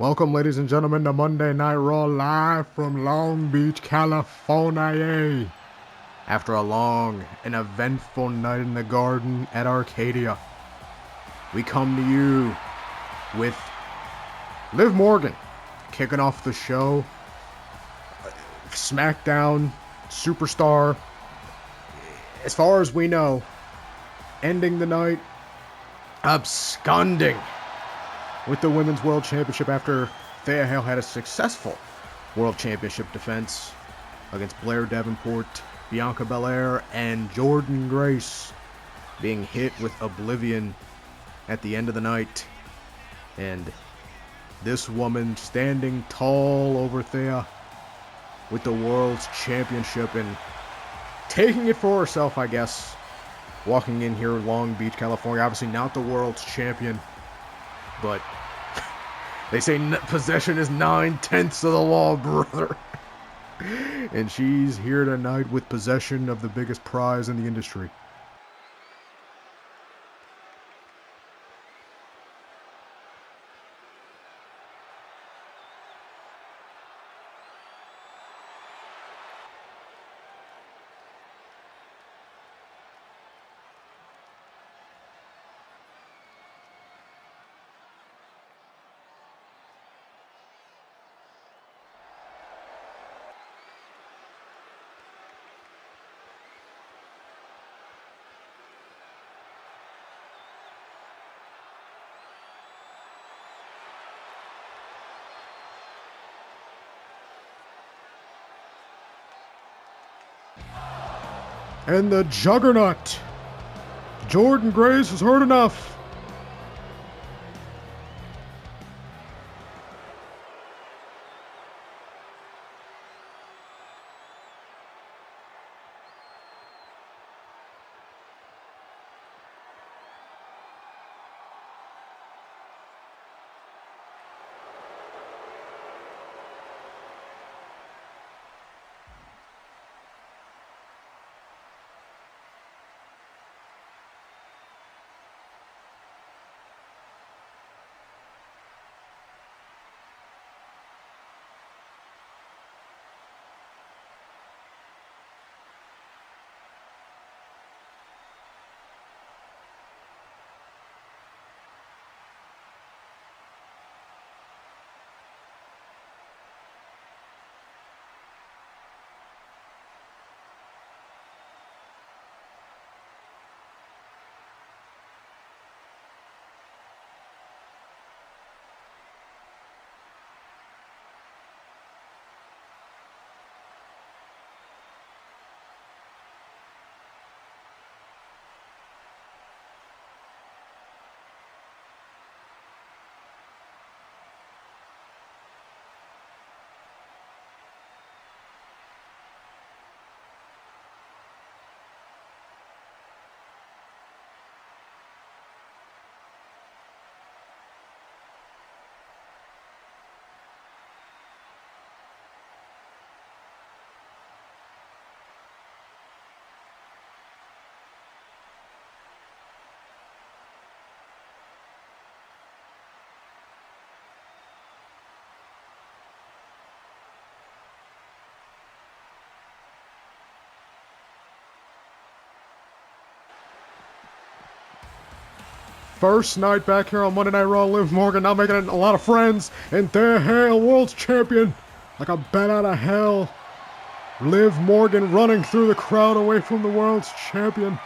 Welcome, ladies and gentlemen, to Monday Night Raw live from Long Beach, California. After a long and eventful night in the Garden at Arcadia, we come to you with Liv Morgan kicking off the show. SmackDown superstar, as far as we know, ending the night absconding with the Women's World Championship after Thea had a successful World Championship defense against Blair Davenport, Bianca Belair, and Jordynne Grace, being hit with Oblivion at the end of the night. And this woman standing tall over Thea with the World's Championship and taking it for herself, I guess. Walking in here in Long Beach, California, obviously not the World's Champion, but they say possession is 9/10 of the law, brother. And she's here tonight with possession of the biggest prize in the industry. And the Juggernaut, Jordynne Grace, has heard enough. First night back here on Monday Night Raw, Liv Morgan now making a lot of friends, and Thea, World's Champion, like a bat out of hell. Liv Morgan running through the crowd away from the World's Champion.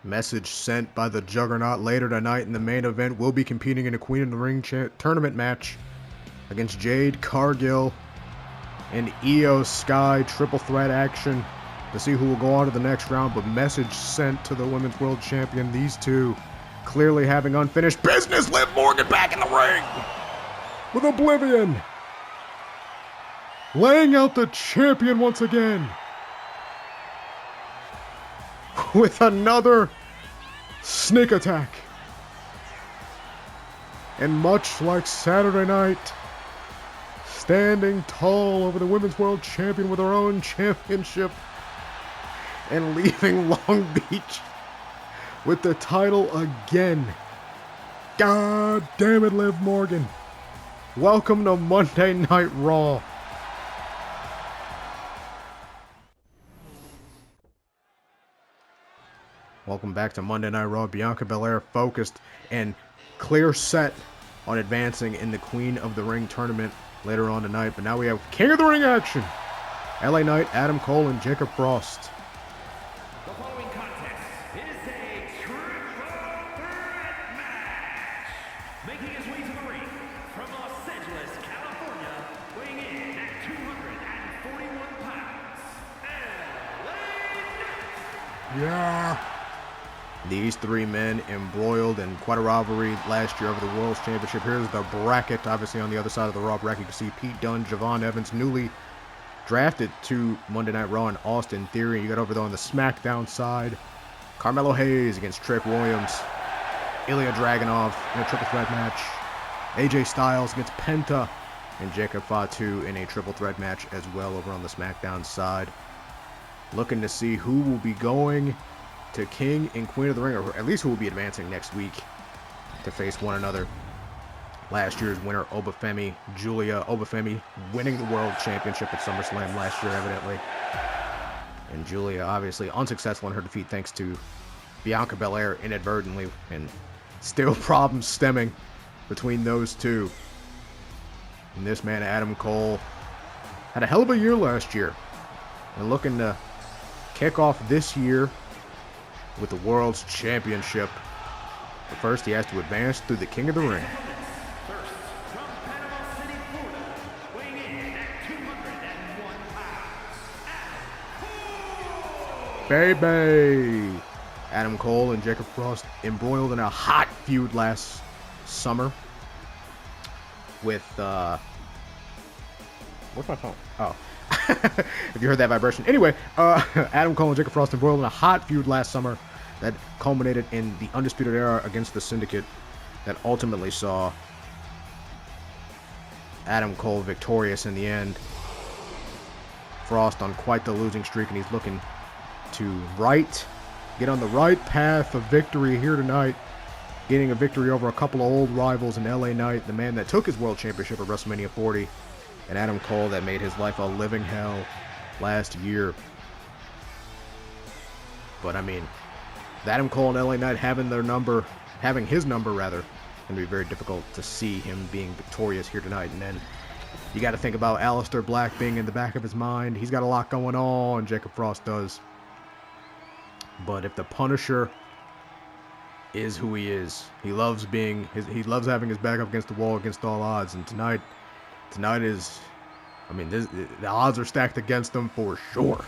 Message sent by the Juggernaut later tonight in the main event. Will be competing in a Queen of the Ring tournament match against Jade, Cargill, and Io Sky. Triple threat action to see who will go on to the next round. But message sent to the Women's World Champion. These two clearly having unfinished business. Liv Morgan back in the ring with Oblivion, laying out the champion once again with another sneak attack. And much like Saturday night, standing tall over the Women's World Champion with her own championship and leaving Long Beach with the title again. God damn it, Liv Morgan. Welcome to Monday Night Raw. Welcome back to Monday Night Raw. Bianca Belair focused and clear set on advancing in the Queen of the Ring tournament later on tonight. But now we have King of the Ring action. LA Knight, Adam Cole, and Jacob Frost. The following contest is a triple threat match. Making his way to the ring from Los Angeles, California, weighing in at 241 pounds, LA Knight. Yeah. These three men embroiled in quite a rivalry last year over the World Championship. Here's the bracket. Obviously, on the other side of the Raw bracket, you can see Pete Dunne, Javon Evans, newly drafted to Monday Night Raw, and Austin Theory. You got over there on the SmackDown side, Carmelo Hayes against Trick Williams, Ilya Dragunov in a triple threat match, AJ Styles against Penta, and Jacob Fatu in a triple threat match as well over on the SmackDown side. Looking to see who will be going to King and Queen of the Ring, or at least who will be advancing next week to face one another. Last year's winner, Obafemi Julia. Obafemi winning the World Championship at SummerSlam last year, evidently. And Julia obviously unsuccessful in her defeat thanks to Bianca Belair inadvertently, and still problems stemming between those two. And this man, Adam Cole, had a hell of a year last year, and looking to kick off this year with the World's Championship. But first, he has to advance through the King of the Ring. First, from Panama City, Florida, weighing in at 201 pounds, Baby! Adam Cole and Jacob Frost embroiled in a hot feud last summer with, where's my phone? Oh. If you heard that vibration. Anyway, Adam Cole and Jacob Frost embroiled in a hot feud last summer that culminated in the Undisputed Era against the Syndicate, that ultimately saw Adam Cole victorious in the end. Frost on quite the losing streak, and he's looking to get on the right path of victory here tonight, getting a victory over a couple of old rivals in LA Knight, the man that took his World Championship at WrestleMania 40, and Adam Cole that made his life a living hell last year. But I mean, Adam Cole and LA Knight having his number, going to be very difficult to see him being victorious here tonight. And then you got to think about Aleister Black being in the back of his mind. He's got a lot going on, Jacob Frost does. But if the Punisher is who he is, he loves having his back up against the wall against all odds. And tonight is, I mean, the odds are stacked against him for sure.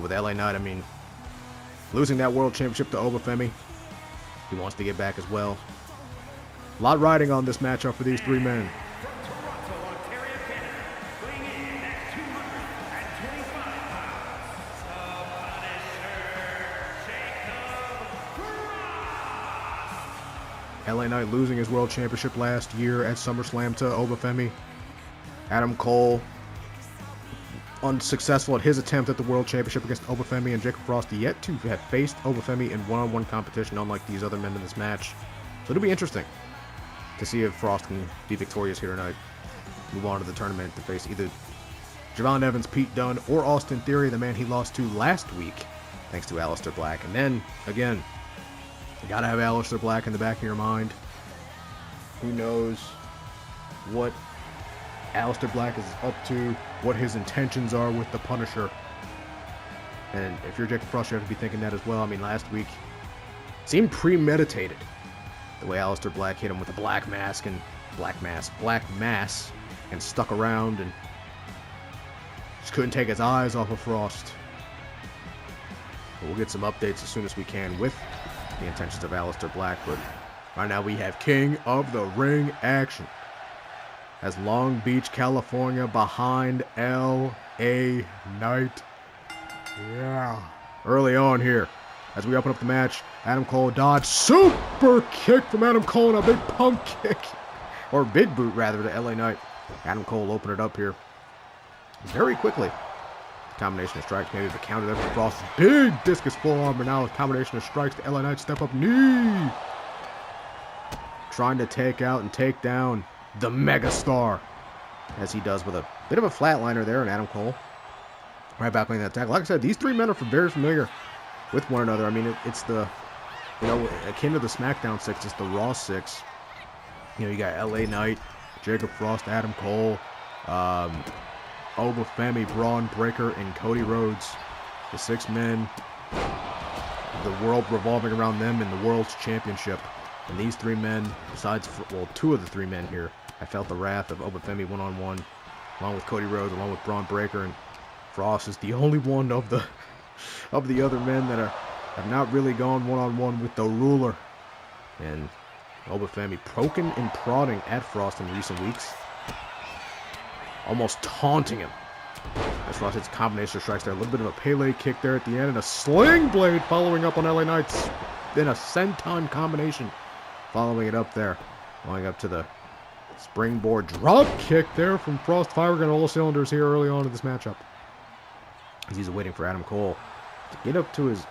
With LA Knight, I mean, losing that World Championship to Obafemi, he wants to get back as well. A lot riding on this matchup for these three men. from Toronto, Ontario, Canada, weighing in at 225 pounds, the Punisher, Jacob Frost. LA Knight losing his World Championship last year at SummerSlam to Obafemi. Adam Cole unsuccessful at his attempt at the World Championship against Obafemi, and Jacob Frost yet to have faced Obafemi in one-on-one competition, unlike these other men in this match. So it'll be interesting to see if Frost can be victorious here tonight. Move on to the tournament to face either Javon Evans, Pete Dunne, or Austin Theory, the man he lost to last week, thanks to Aleister Black. And then, again, you gotta have Aleister Black in the back of your mind. Who knows what Aleister Black is up to, what his intentions are with the Punisher. And if you're Jacob Frost, you have to be thinking that as well. I mean, last week seemed premeditated. The way Aleister Black hit him with a black mass, and stuck around and just couldn't take his eyes off of Frost. But we'll get some updates as soon as we can with the intentions of Aleister Black. But right now we have King of the Ring action. As Long Beach, California behind LA Knight. Yeah. Early on here, as we open up the match, Adam Cole dodged super kick from Adam Cole and a big pump kick. Or big boot, rather, to LA Knight. Adam Cole opened it up here very quickly. Combination of strikes, maybe the counter there from Frost. Big discus forearm, but now a combination of strikes to LA Knight. Step up knee. Trying to take out and take down the megastar, as he does with a bit of a flatliner there, and Adam Cole right back on that attack. Like I said, these three men are very familiar with one another. I mean, it's the, akin to the SmackDown 6, it's the Raw 6. You got LA Knight, Jacob Frost, Adam Cole, Obafemi, Braun Breaker, and Cody Rhodes. The 6 men, the world revolving around them in the World's Championship. And these 3 men, besides, well, 2 of the 3 men here, I felt the wrath of Obafemi one-on-one, along with Cody Rhodes, along with Braun Breaker, and Frost is the only one of the other men that have not really gone one-on-one with the ruler. And Obafemi poking and prodding at Frost in recent weeks, almost taunting him. As Frost hits a combination of strikes there, a little bit of a Pele kick there at the end, and a sling blade following up on LA Knight's, then a senton combination following it up there, going up to the springboard drop kick there from Frost, firing on all cylinders here early on in this matchup. As he's waiting for Adam Cole to get up to his,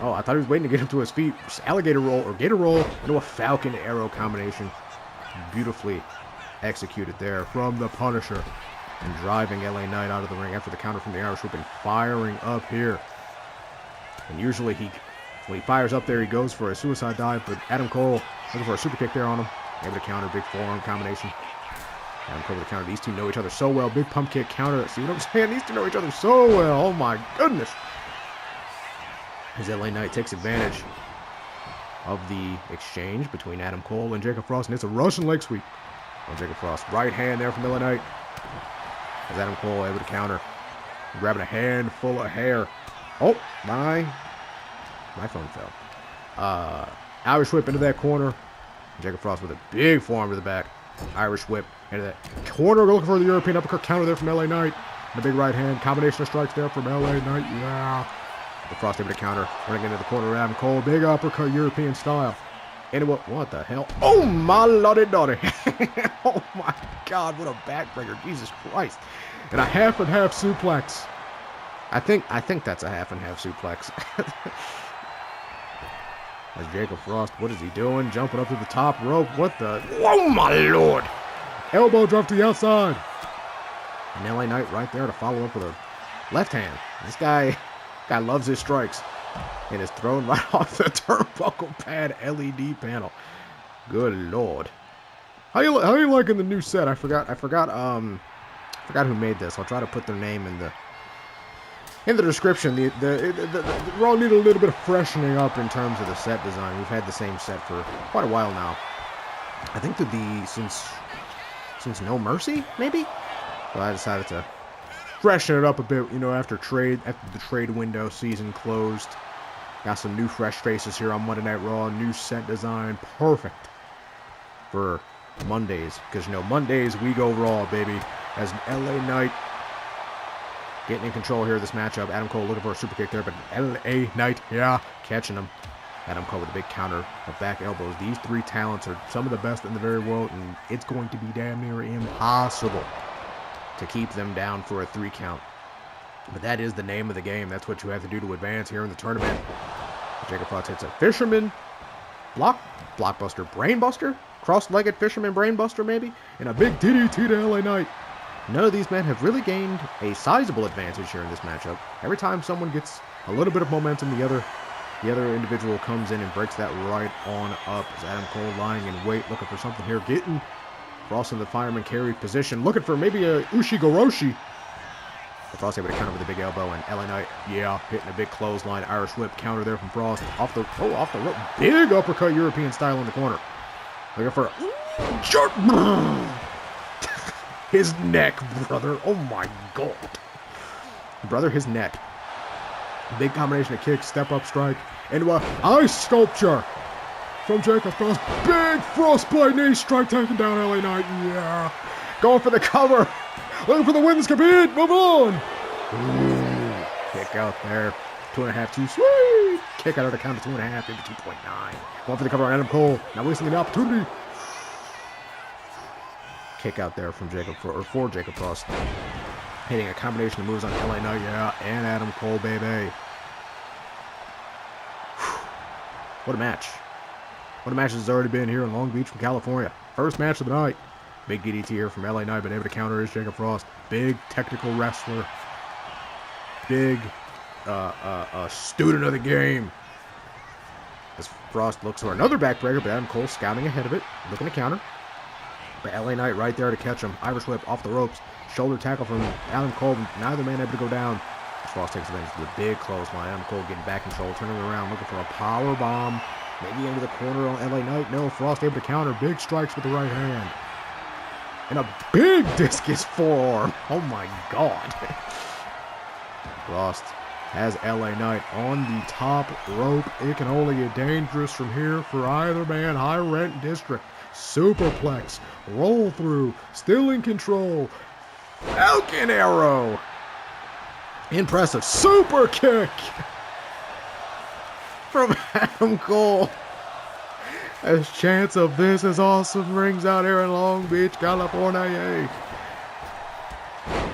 I thought he was waiting to get up to his feet. Just alligator roll or gator roll into a Falcon Arrow combination. Beautifully executed there from the Punisher, and driving LA Knight out of the ring after the counter from the Irish Whip and firing up here. And usually when he fires up there, he goes for a suicide dive, but Adam Cole looking for a super kick there on him. Able to counter, big forearm combination. Adam Cole with the counter. These two know each other so well. Big pump kick counter. See what I'm saying? These two know each other so well. Oh my goodness. As LA Knight takes advantage of the exchange between Adam Cole and Jacob Frost, and it's a Russian leg sweep on Jacob Frost. Right hand there from LA Knight. As Adam Cole able to counter. Grabbing a handful of hair. Oh, my phone fell. Irish whip into that corner. Jacob Frost with a big forearm to the back. Irish whip into that corner. Looking for the European uppercut counter there from LA Knight. And a big right hand. Combination of strikes there from LA Knight. Yeah. The Frost able to counter. Running into the corner of Adam Cole. Big uppercut European style. And what the hell? Oh my lordy dotty. Oh my God, what a backbreaker. Jesus Christ. And a half and half suplex. I think that's a half and half suplex. As Jacob Frost, what is he doing? Jumping up to the top rope. What the? Oh my lord! Elbow drop to the outside. And LA Knight right there to follow up with a left hand. This guy loves his strikes. And is thrown right off the turnbuckle pad LED panel. Good lord. How you liking the new set? I forgot who made this. I'll try to put their name in the description. The Raw need a little bit of freshening up in terms of the set design. We've had the same set for quite a while now. I think since No Mercy, maybe? So I decided to freshen it up a bit, after the trade window season closed. Got some new fresh faces here on Monday Night Raw. New set design. Perfect for Mondays. Because, Mondays we go Raw, baby. As LA Knight getting in control here of this matchup. Adam Cole looking for a super kick there, but LA Knight, catching him. Adam Cole with a big counter of back elbows. These 3 talents are some of the best in the very world, and it's going to be damn near impossible to keep them down for a 3 count. But that is the name of the game. That's what you have to do to advance here in the tournament. Jacob Frost hits a fisherman blockbuster, brainbuster, cross-legged fisherman brainbuster maybe, and a big DDT to LA Knight. None of these men have really gained a sizable advantage here in this matchup. Every time someone gets a little bit of momentum, the other individual comes in and breaks that right on up. As Adam Cole lying in wait, looking for something here, getting Frost in the fireman carry position, looking for maybe a Ushigoroshi. Frost able to counter with a big elbow, and LA Knight, yeah, hitting a big clothesline, Irish whip counter there from Frost. Off the rope, big uppercut European style in the corner. Looking for his neck, brother. Oh my god. Brother, his neck. Big combination of kicks, step up strike, into a ice sculpture from Jacob Frost. Big frostbite knee strike taking down LA Knight. Yeah. Going for the cover. Looking for the win. This could be it. Move on. Ooh, kick out there. 2.5, too sweet. Kick out of the count of 2.5 into 2.9. Going for the cover on Adam Cole. Not wasting the opportunity. Kick out there from for Jacob Frost. Hitting a combination of moves on LA Knight, yeah, and Adam Cole, baby. What a match. What a match has already been here in Long Beach from California. First match of the night. Big DDT here from LA Knight, been able to counter his Jacob Frost. Big technical wrestler. Big student of the game. As Frost looks for another backbreaker, but Adam Cole scouting ahead of it, looking to counter. But LA Knight right there to catch him. Irish whip off the ropes. Shoulder tackle from Adam Cole. Neither man able to go down. Frost takes advantage of the big clothesline. Adam Cole getting back control, turning around, looking for a power bomb. Maybe into the corner on LA Knight. No, Frost able to counter. Big strikes with the right hand. And a big discus forearm. Oh my god. Frost has LA Knight on the top rope. It can only get dangerous from here for either man. High rent district. Superplex. Roll through. Still in control. Falcon Arrow. Impressive super kick from Adam Cole. As chance of "This is awesome" rings out here in Long Beach, California.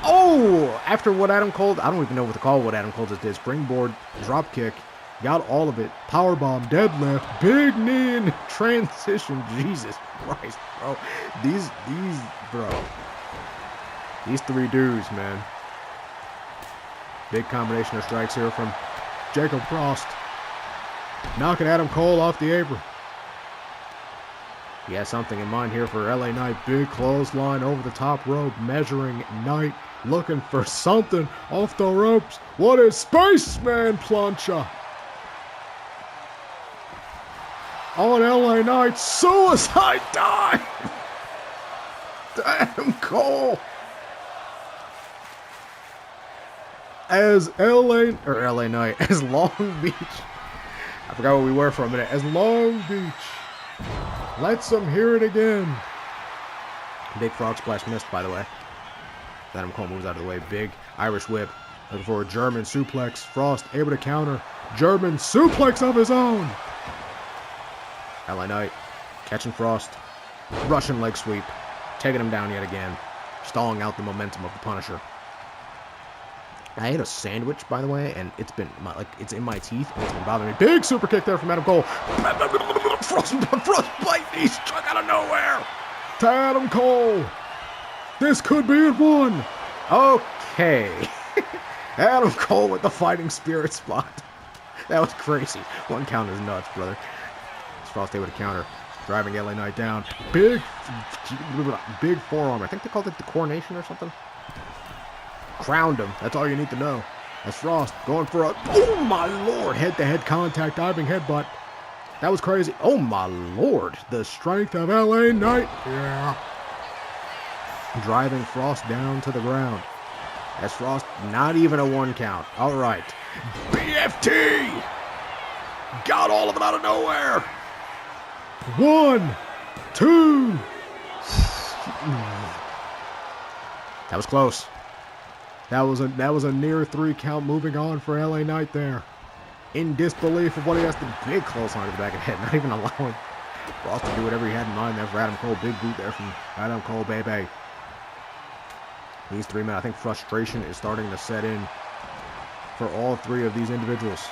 Oh, after what Adam Cole, I don't even know what to call what Adam Cole just did. Springboard, drop kick, got all of it. Powerbomb, deadlift, big knee in transition. Jesus Christ, bro. These three dudes, man. Big combination of strikes here from Jacob Frost. Knocking Adam Cole off the apron. He has something in mind here for LA Knight. Big clothesline over the top rope. Measuring Knight. Looking for something off the ropes. What is Spaceman Plancha? On LA Knight. Suicide dive. Adam Cole. As LA Knight. As Long Beach. I forgot where we were for a minute. As Long Beach lets them hear it again. Big frog splash missed, by the way. Adam Cole moves out of the way. Big Irish whip. Looking for a German suplex. Frost able to counter. German suplex of his own. LA Knight catching Frost. Russian leg sweep. Taking him down yet again. Stalling out the momentum of the Punisher. I ate a sandwich, by the way, and it's been it's in my teeth, and it's been bothering me. Big super kick there from Adam Cole. Frostbite knee struck out of nowhere to Adam Cole. This could be it one. Okay. Adam Cole with the fighting spirit spot. That was crazy. One count is nuts, brother. Frost able to counter. Driving LA Knight down. Big forearm. I think they called it the coronation or something. Crowned him. That's all you need to know. As Frost going for a, oh my lord, head-to-head contact, diving headbutt. That was crazy. Oh my lord, the strength of LA Knight. Yeah. Driving Frost down to the ground. As Frost, not even a one count. All right. BFT. Got all of it out of nowhere. 1, 2. That was close. That was a near 3 count. Moving on for LA Knight there. In disbelief of what he has to, big clothesline to the back of the head. Not even allowing Frost to do whatever he had in mind there for Adam Cole. Big boot there from Adam Cole, baby. These three men, I think frustration is starting to set in for all three of these individuals.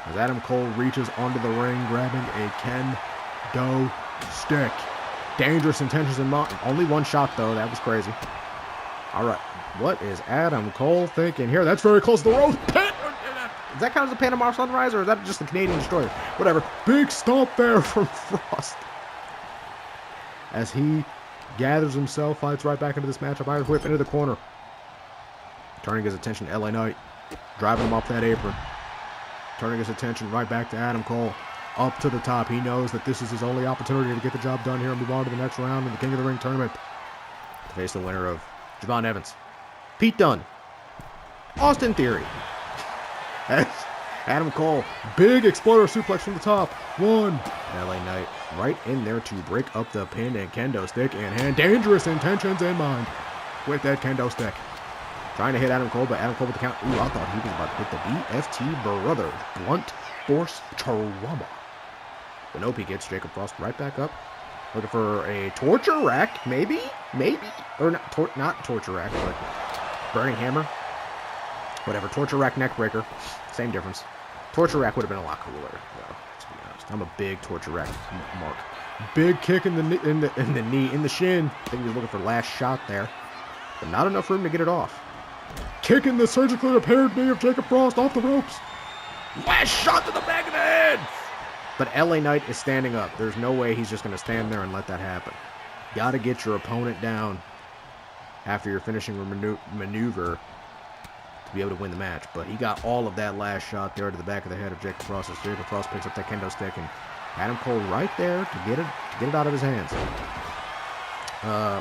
As Adam Cole reaches onto the ring, grabbing a kendo stick. Dangerous intentions in mind. Only one shot, though. That was crazy. All right. What is Adam Cole thinking here? That's very close to the rope. Does that count as a Panama Sunrise, or is that just the Canadian Destroyer? Whatever. Big stomp there from Frost. As he gathers himself, fights right back into this matchup. Irish whip into the corner. Turning his attention to LA Knight. Driving him off that apron. Turning his attention right back to Adam Cole. Up to the top. He knows that this is his only opportunity to get the job done here and move on to the next round in the King of the Ring tournament. To face the winner of Javon Evans, Pete Dunne, Austin Theory. As Adam Cole, big exploder suplex from the top. 1. LA Knight right in there to break up the pin and kendo stick in hand. Dangerous intentions in mind with that kendo stick. Trying to hit Adam Cole, but Adam Cole with the count. Ooh, I thought he was about to hit the BFT Brothers. Blunt Force Trauma. But nope, he gets Jacob Frost right back up. Looking for a torture rack, maybe? Or not torture rack, but burning hammer. Whatever, torture rack neck breaker. Same difference. Torture rack would have been a lot cooler, though, to be honest. I'm a big torture rack mark. Big kick in the knee, in the shin. I think he was looking for last shot there. But not enough room to get it off. Kicking the surgically repaired knee of Jacob Frost off the ropes. Last shot to the back of the head. But LA Knight is standing up. There's no way he's just going to stand there and let that happen. Got to get your opponent down after your finishing maneuver to be able to win the match. But he got all of that last shot there to the back of the head of Jacob Frost as Jacob Frost picks up that kendo stick and Adam Cole right there to get it out of his hands.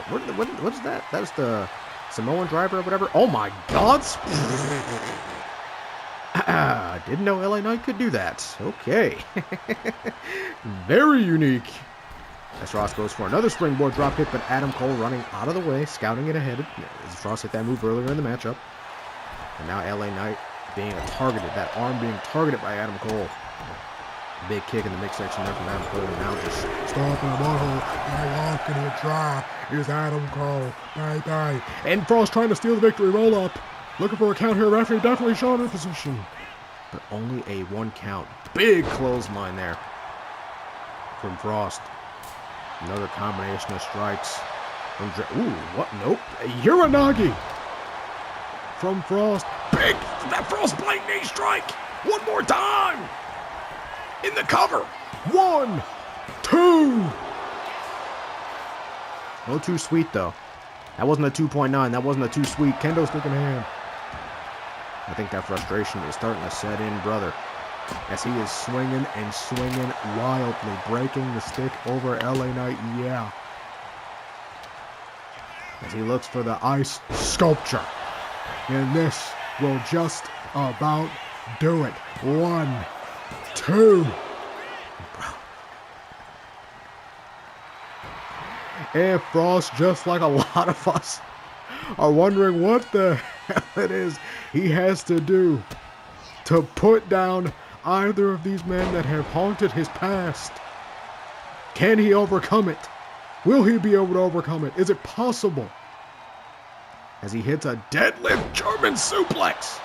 What is that? That's the Samoan driver or whatever. Oh my God! Didn't know LA Knight could do that. Okay. Very unique. As Frost goes for another springboard dropkick, but Adam Cole running out of the way, scouting it ahead. As Frost hit that move earlier in the matchup. And now LA Knight being targeted, that arm being targeted by Adam Cole. Big kick in the midsection there from Adam Cole, and now just stomping a butthole and walking it dry is Adam Cole. Bye. And Frost trying to steal the victory, roll up. Looking for a count here, referee definitely showing in position. But only a 1 count. Big clothesline there from Frost. Another combination of strikes. Ooh, what? Nope. A Uranagi from Frost. Big, that Frostbite knee strike. One more time. In the cover. 1, 2. No too sweet, though. That wasn't a 2.9. That wasn't a too sweet. Kendo stick in hand. I think that frustration is starting to set in, brother. As he is swinging and swinging wildly. Breaking the stick over LA Knight. Yeah. As he looks for the ice sculpture. And this will just about do it. 1, 2. And Frost, just like a lot of us, are wondering what the hell it is he has to do to put down either of these men that have haunted his past. Can he overcome it? Will he be able to overcome it? Is it possible? As he hits a deadlift German suplex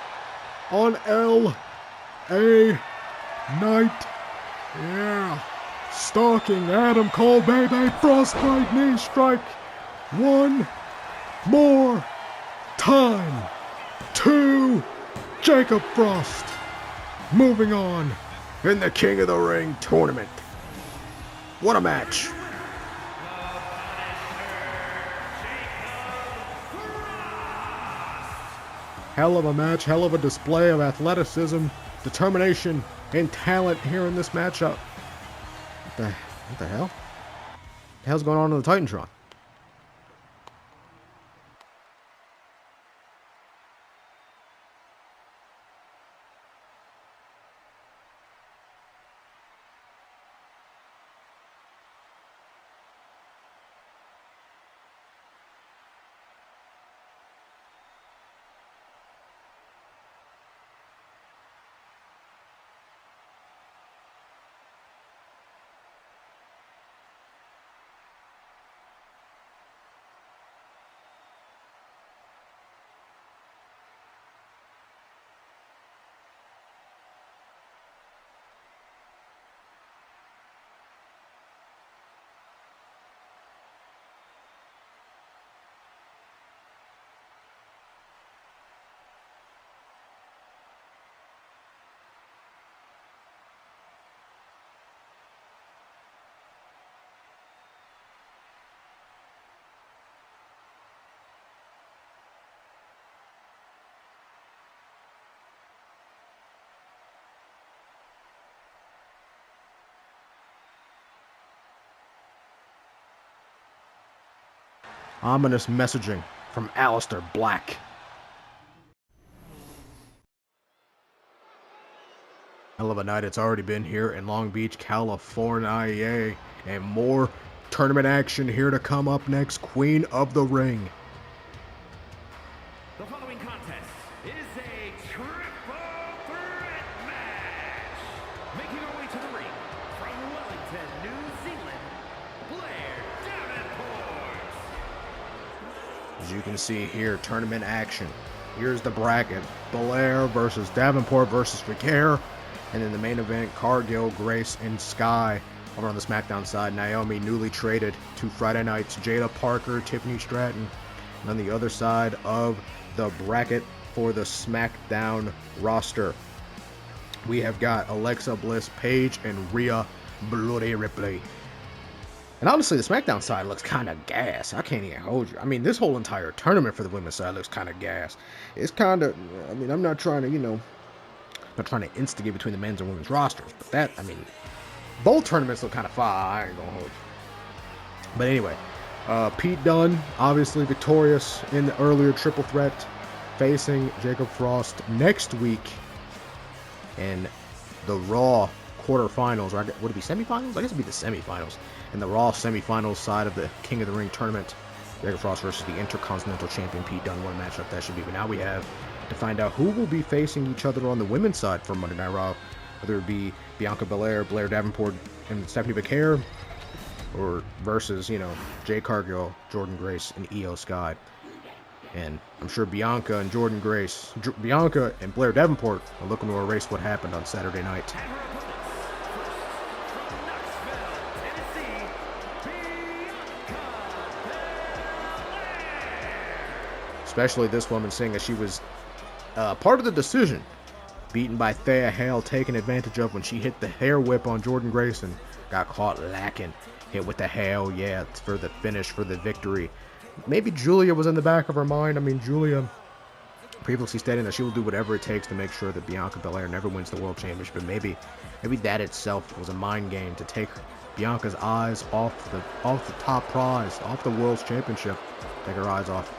on L.A. Knight. Yeah. Stalking Adam Cole, baby. Frostbite knee strike. 1 more time to Jacob Frost. Moving on in the King of the Ring tournament. What a match. Hell of a match, hell of a display of athleticism, determination, and talent here in this matchup. What the hell? What the hell's going on in the Titantron? Ominous messaging from Aleister Black. Hell of a night it's already been here in Long Beach, California, and more tournament action here to come up next. Queen of the Ring. The following contest is a triple threat match. Making her way to the ring from Wellington, New Zealand, Blair Davenport. As you can see here, tournament action. Here's the bracket. Belair versus Davenport versus Vaquer. And in the main event, Cargill, Grace, and Sky. Over on the SmackDown side, Naomi, newly traded to Friday nights, Jada Parker, Tiffany Stratton. And on the other side of the bracket for the SmackDown roster, we have got Alexa Bliss, Paige, and Rhea Bloody Ripley. And honestly, the SmackDown side looks kind of gas. I can't even hold you. I mean, this whole entire tournament for the women's side looks kind of gas. It's kind of, I mean, I'm not trying to, not trying to instigate between the men's and women's rosters, but that, I mean, both tournaments look kind of fire. I ain't gonna hold you. But anyway, Pete Dunne, obviously victorious in the earlier triple threat, facing Jacob Frost next week in the Raw quarterfinals, or would it be semifinals? I guess it'd be the semifinals. In the Raw semifinals side of the King of the Ring tournament, Jacob Frost versus the Intercontinental Champion Pete Dunne. What a matchup that should be. But now we have to find out who will be facing each other on the women's side for Monday Night Raw. Whether it be Bianca Belair, Blair Davenport, and Stephanie Vaquer, or versus, Jade Cargill, Jordynne Grace, and Io Sky. And I'm sure Bianca and Bianca and Blair Davenport are looking to erase what happened on Saturday night. Especially this woman, saying that she was part of the decision, beaten by Thea Hale, taken advantage of when she hit the hair whip on Jordynne Grace and got caught lacking. Hit with the Hale, for the finish, for the victory. Maybe Julia was in the back of her mind. I mean, Julia previously stating that she will do whatever it takes to make sure that Bianca Belair never wins the World Championship. But maybe that itself was a mind game to take Bianca's eyes off the top prize, off the World's Championship, take her eyes off,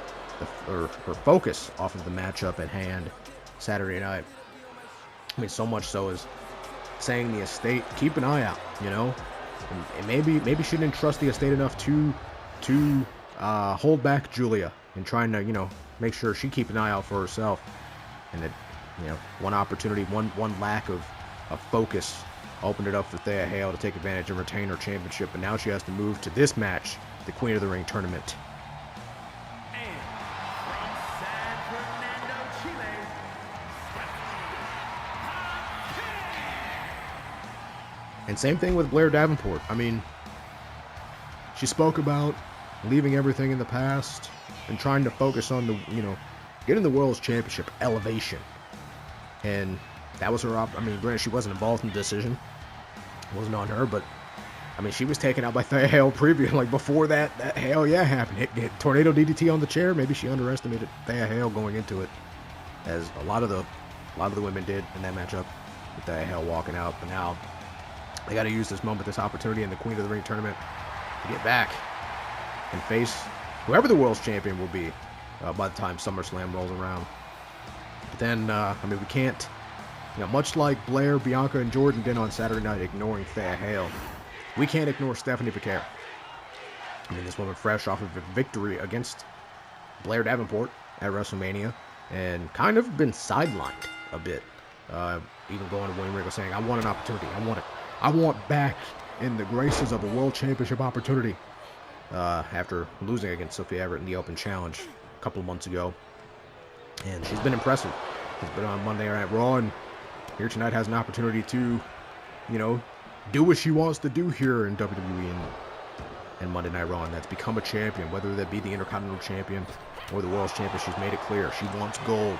or her focus off of the matchup at hand Saturday night. I mean, so much so as saying the estate, keep an eye out, and maybe she didn't trust the estate enough to hold back Julia and trying to, make sure she keep an eye out for herself. And that, one opportunity, one lack of focus opened it up for Thea Hale to take advantage and retain her championship. And now she has to move to this match, the Queen of the Ring tournament. And same thing with Blair Davenport. I mean, she spoke about leaving everything in the past and trying to focus on the, getting the World's Championship elevation. And that was her I mean, granted, she wasn't involved in the decision. It wasn't on her, but I mean, she was taken out by Thea Hale before that Hale happened. Hit tornado DDT on the chair. Maybe she underestimated Thea Hale going into it, as a lot of the women did in that matchup, with Thea Hale walking out. But now they got to use this moment, this opportunity in the Queen of the Ring tournament to get back and face whoever the world's champion will be by the time SummerSlam rolls around. But then, we can't, much like Blair, Bianca, and Jordynne did on Saturday night, ignoring Thea Hale, we can't ignore Stephanie Vaquer. I mean, this woman fresh off of a victory against Blair Davenport at WrestleMania, and kind of been sidelined a bit. Even going to Wayne Rickle saying, I want an opportunity. I want back in the graces of a World Championship opportunity, after losing against Sophia Everett in the Open Challenge a couple of months ago. And she's been impressive. She's been on Monday Night Raw, and here tonight has an opportunity to, do what she wants to do here in WWE and Monday Night Raw, and that's become a champion, whether that be the Intercontinental Champion or the World's Champion. She's made it clear she wants gold,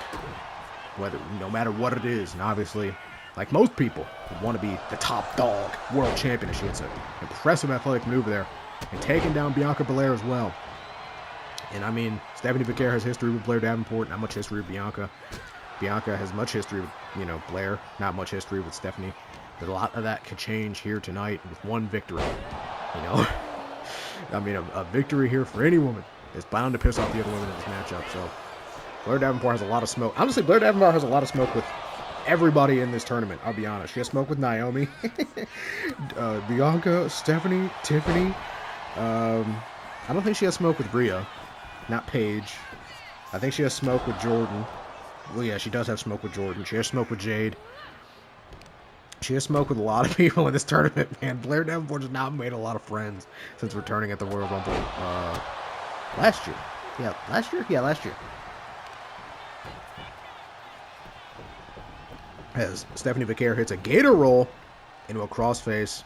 no matter what it is. And obviously, like most people, would want to be the top dog world champion. She hits an impressive athletic maneuver there, and taking down Bianca Belair as well. And I mean, Stephanie Vaquer has history with Blair Davenport, not much history with Bianca. Bianca has much history with, Blair, not much history with Stephanie. But a lot of that could change here tonight with one victory. I mean, a victory here for any woman is bound to piss off the other women in this matchup. So Blair Davenport has a lot of smoke. Honestly, Blair Davenport has a lot of smoke with everybody in this tournament. I'll be honest. She has smoke with Naomi, Bianca, Stephanie, Tiffany. I don't think she has smoke with Rhea, not Paige. I think she has smoke with Jordynne. Well, yeah, she does have smoke with Jordynne. She has smoke with Jade. She has smoke with a lot of people in this tournament, man. Blair Davenport has not made a lot of friends since returning at the Royal Rumble last year. Yeah, last year? Yeah, last year. As Stephanie Vaquer hits a gator roll into a crossface.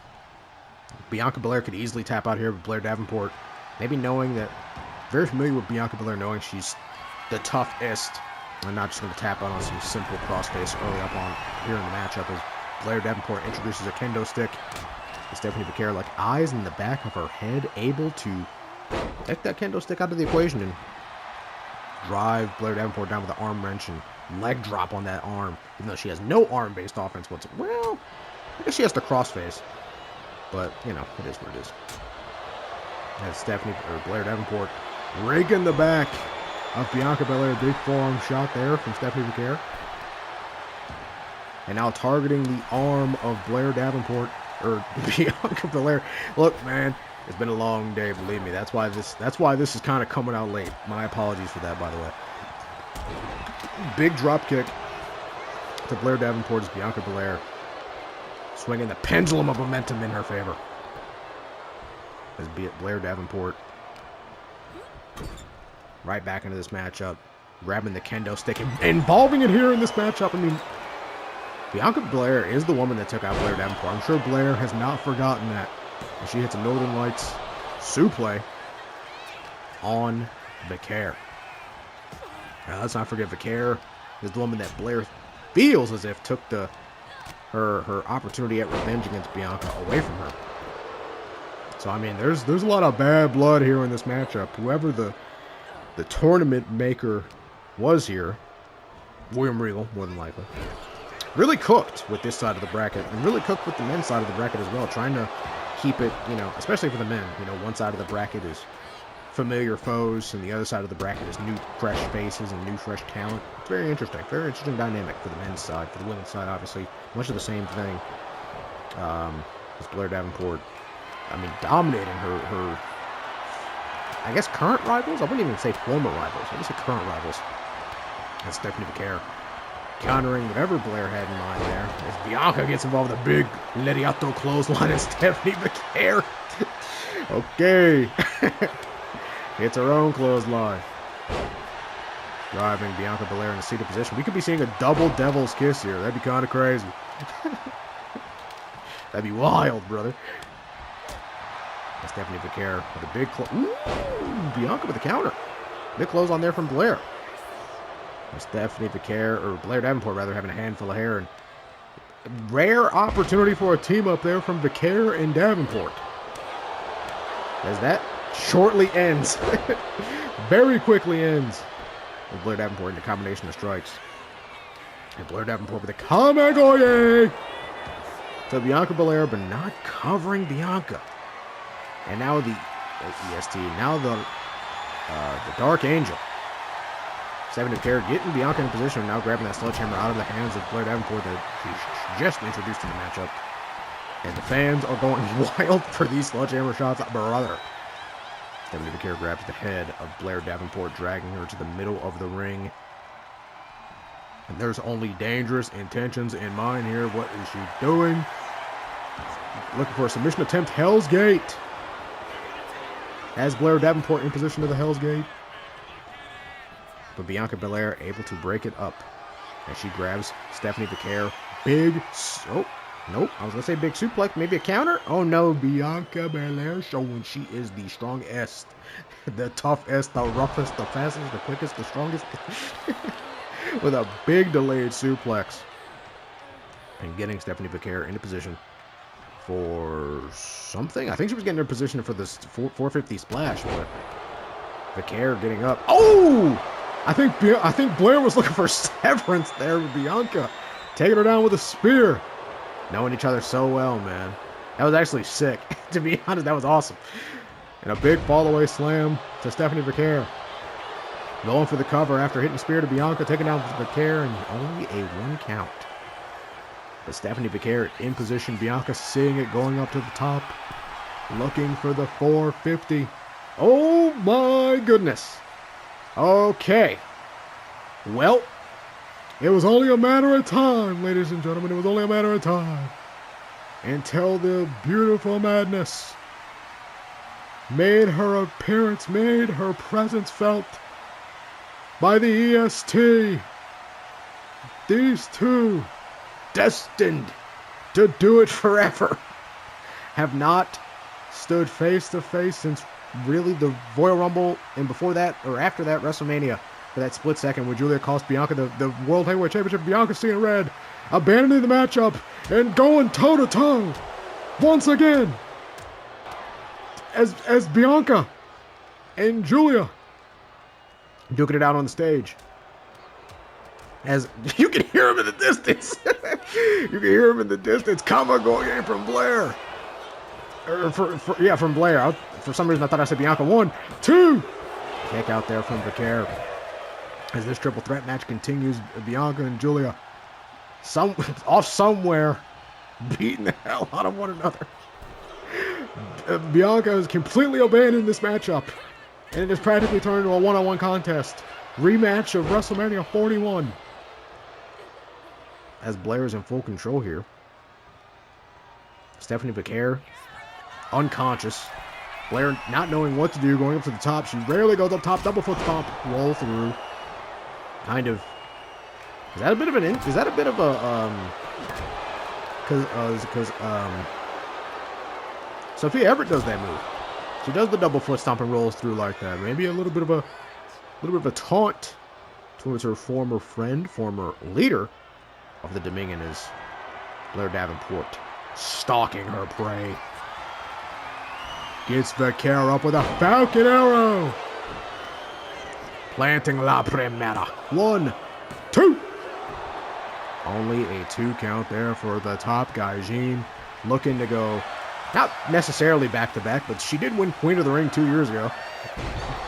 Bianca Belair could easily tap out here with Blair Davenport. Maybe knowing that, very familiar with Bianca Belair, knowing she's the toughest. And not just going to tap out on some simple crossface early up on here in the matchup as Blair Davenport introduces a kendo stick. And Stephanie Vaquer, like eyes in the back of her head, able to take that kendo stick out of the equation and drive Blair Davenport down with the arm wrench and leg drop on that arm. Even though she has no arm-based offense whatsoever. Well, I guess she has the crossface. But, you know, it is what it is. As Stephanie, or Blair Davenport, raking the back of Bianca Belair. Big forearm shot there from Stephanie Vaquer. And now targeting the arm of Blair Davenport, or Bianca Belair. Look, man, it's been a long day, believe me. That's why this is kind of coming out late. My apologies for that, by the way. Big drop kick to Blair Davenport as Bianca Belair swinging the pendulum of momentum in her favor. As Blair Davenport right back into this matchup, grabbing the kendo stick and involving it here in this matchup. I mean, Bianca Belair is the woman that took out Blair Davenport. I'm sure Blair has not forgotten that. And she hits a Northern Lights suplex on Vaquer. Now, let's not forget Vaquer is the woman that Blair feels as if took her opportunity at revenge against Bianca away from her. So I mean, there's a lot of bad blood here in this matchup. Whoever the tournament maker was here, William Regal, more than likely, really cooked with this side of the bracket, and really cooked with the men's side of the bracket as well, trying to keep it, you know, especially for the men, you know, one side of the bracket is familiar foes, and the other side of the bracket is new, fresh faces and new, fresh talent. It's very interesting dynamic for the men's side. For the women's side, obviously, much of the same thing. As Blair Davenport, I mean, dominating her I guess current rivals? I wouldn't even say former rivals. I would say current rivals. That's Stephanie Vaquer countering whatever Blair had in mind there. As Bianca gets involved with a big Lariato clothesline and Stephanie Vaquer. Okay. It's her own clothesline. Driving Bianca Belair in a seated position. We could be seeing a double devil's kiss here. That'd be kind of crazy. That'd be wild, brother. Stephanie Vaquer with a big Bianca with a counter. Big close on there from Blair. Stephanie Vaquer, or Blair Davenport rather, having a handful of hair. And rare opportunity for a team up there from Vaquer and Davenport. As that shortly ends. Very quickly ends. With Blair Davenport in a combination of strikes. And Blair Davenport with a Kamagoye to Bianca Belair, but not covering Bianca. And now the EST, now the Dark Angel. Stephanie Vaquer getting Bianca in position, now grabbing that sledgehammer out of the hands of Blair Davenport that she just introduced to the matchup. And the fans are going wild for these sledgehammer shots, brother. Stephanie Vaquer grabs the head of Blair Davenport, dragging her to the middle of the ring. And there's only dangerous intentions in mind here. What is she doing? Looking for a submission attempt. Hell's Gate. Has Blair Davenport in position to the Hell's Gate. But Bianca Belair able to break it up. And she grabs Stephanie Vaquer. Big, oh, nope. I was going to say big suplex, maybe a counter. Oh no, Bianca Belair showing she is the strongest. The toughest, the roughest, the fastest, the quickest, the strongest. With a big delayed suplex. And getting Stephanie Vaquer into position for something. I think she was getting in position for this 450 splash, but Vaquer getting up. Oh! I think Blair was looking for severance there with Bianca. Taking her down with a spear. Knowing each other so well, man. That was actually sick. To be honest, that was awesome. And a big fall-away slam to Stephanie Vaquer. Going for the cover after hitting spear to Bianca, taking down Vaquer, and only a 1 count. But Stephanie Vaquer in position. Bianca seeing it, going up to the top, looking for the 450. Oh my goodness. Okay. Well, it was only a matter of time, ladies and gentlemen. It was only a matter of time until the beautiful Madness made her appearance, made her presence felt by the EST. These two, destined to do it forever, have not stood face to face since really the Royal Rumble, and before that, or after that, WrestleMania, for that split second where Julia cost Bianca the World Heavyweight Championship. Bianca seeing red, abandoning the matchup, and going toe-to-toe once again as Bianca and Julia duking it out on the stage. As you can hear him in the distance. You can hear him in the distance. Comma going in from Blair. From Blair. For some reason I thought I said Bianca. 1, 2. Kick out there from Vaquer. As this triple threat match continues, Bianca and Julia off somewhere, beating the hell out of one another. Bianca has completely abandoned this matchup, and it has practically turned into a one-on-one contest. Rematch of WrestleMania 41. As Blair is in full control here. Stephanie Vaquer, unconscious. Blair not knowing what to do, going up to the top. She rarely goes up top. Double foot stomp, roll through. Kind of. Is that a bit of an? Is that a bit of a? Because Sophia Everett does that move. She does the double foot stomp and rolls through like that. Maybe a little bit of a taunt towards her former friend, former leader of the Dominion, is Blair Davenport stalking her prey. Gets Vaquer up with a Falcon Arrow. Planting La Primera. 1, 2. Only a 2 count there for the top guy, Jade. Looking to go, not necessarily back-to-back, but she did win Queen of the Ring 2 years ago.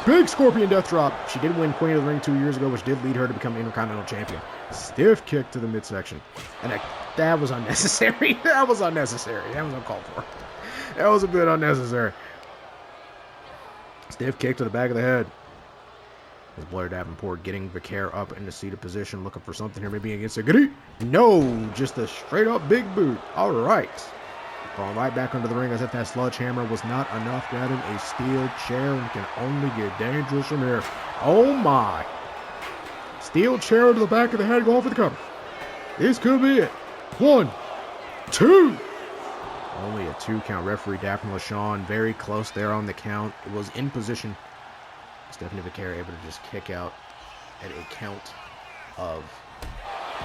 Big Scorpion Death Drop. She did win Queen of the Ring 2 years ago, which did lead her to become Intercontinental Champion. Stiff kick to the midsection. And that was unnecessary. That was unnecessary. That was uncalled for. That was a bit unnecessary. Stiff kick to the back of the head. As Blair Davenport getting Vaquer up in the seated position, looking for something here, maybe against a goodie. No, just a straight up big boot. All right. Going right back under the ring as if that sledgehammer was not enough. Grabbing a steel chair and can only get dangerous from here. Oh my. Steel chair to the back of the head, going for the cover. This could be it. 1, 2. Only a 2 count. Referee Daphne LaShawn very close there on the count. It was in position. Stephanie Vaquer able to just kick out at a count of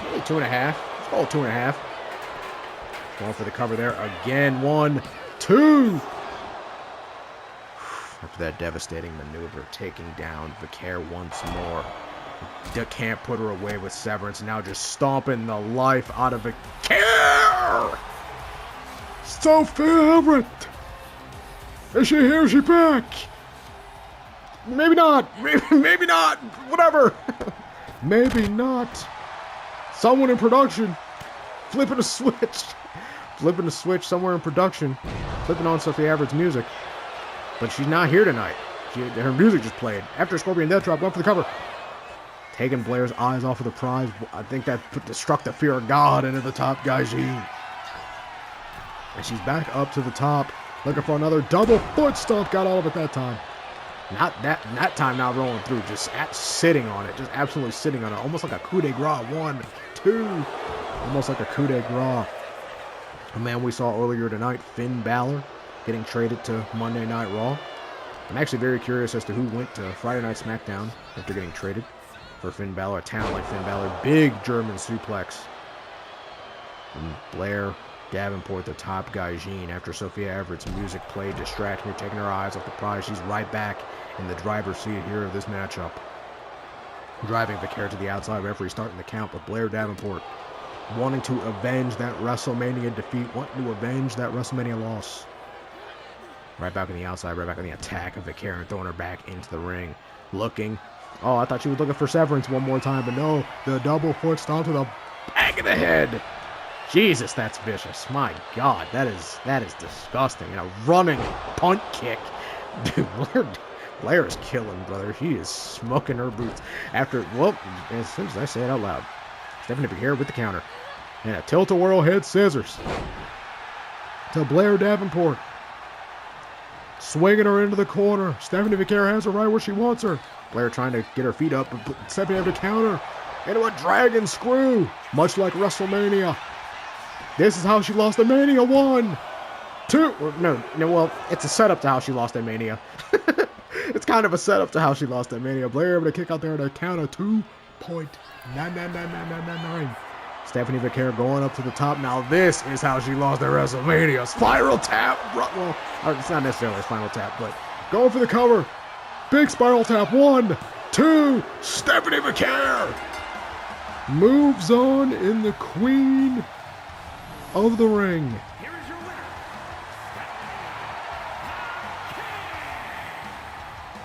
maybe 2.5. Let's call it 2.5. Going for the cover there again. 1, 2. After that devastating maneuver, taking down Vaquer once more. Can't put her away with Severance. Now just stomping the life out of Vaquer. Sophia Everett. Is she here? Is she back? Maybe not. Maybe not. Whatever. Maybe not. Someone in production flipping a switch. Flipping a switch somewhere in production. Flipping on Sophia Everett's music. But she's not here tonight. Her music just played. After Scorpion Death Drop, going for the cover. Taking Blair's eyes off of the prize. I think that struck the fear of God into the top guy, Jade. And she's back up to the top. Looking for another double foot stomp. Got all of it that time. Not that time, not rolling through. Just sitting on it. Just absolutely sitting on it. Almost like a coup de grace. 1, 2. Almost like a coup de grace. A man we saw earlier tonight, Finn Balor, getting traded to Monday Night Raw. I'm actually very curious as to who went to Friday Night SmackDown after getting traded for Finn Balor. A talent like Finn Balor. Big German suplex. And Blair Davenport, the top guy, Jade, after Sophia Everett's music played, distracting her, taking her eyes off the prize. She's right back in the driver's seat here of this matchup. Driving Vaquer to the outside, referee starting the count, but Blair Davenport wanting to avenge that WrestleMania defeat, wanting to avenge that WrestleMania loss. Right back on the outside, right back on the attack of Vaquer and throwing her back into the ring. Looking. Oh, I thought she was looking for Severance one more time, but no. The double foot stomp to the back of the head. Jesus, that's vicious. My God, that is disgusting. And a running punt kick. Dude, Blair is killing, brother. She is smoking her boots. After, well, as soon as I say it out loud. Stephanie Vaquer with the counter. And a tilt-a-whirl head scissors to Blair Davenport. Swinging her into the corner. Stephanie Vaquer has her right where she wants her. Blair trying to get her feet up, but Stephanie had to counter into a dragon screw, much like WrestleMania. This is how she lost the Mania 1, 2. No, well, it's a setup to how she lost at Mania. It's kind of a setup to how she lost at Mania. Blair able to kick out there at a count of 2.9999999. Stephanie Vaquer going up to the top. Now this is how she lost at WrestleMania. Spiral tap. Well, it's not necessarily a spinal tap, but going for the cover. Big spiral tap. 1, 2. Stephanie Vaquer moves on in the queen of the ring. Here is your winner.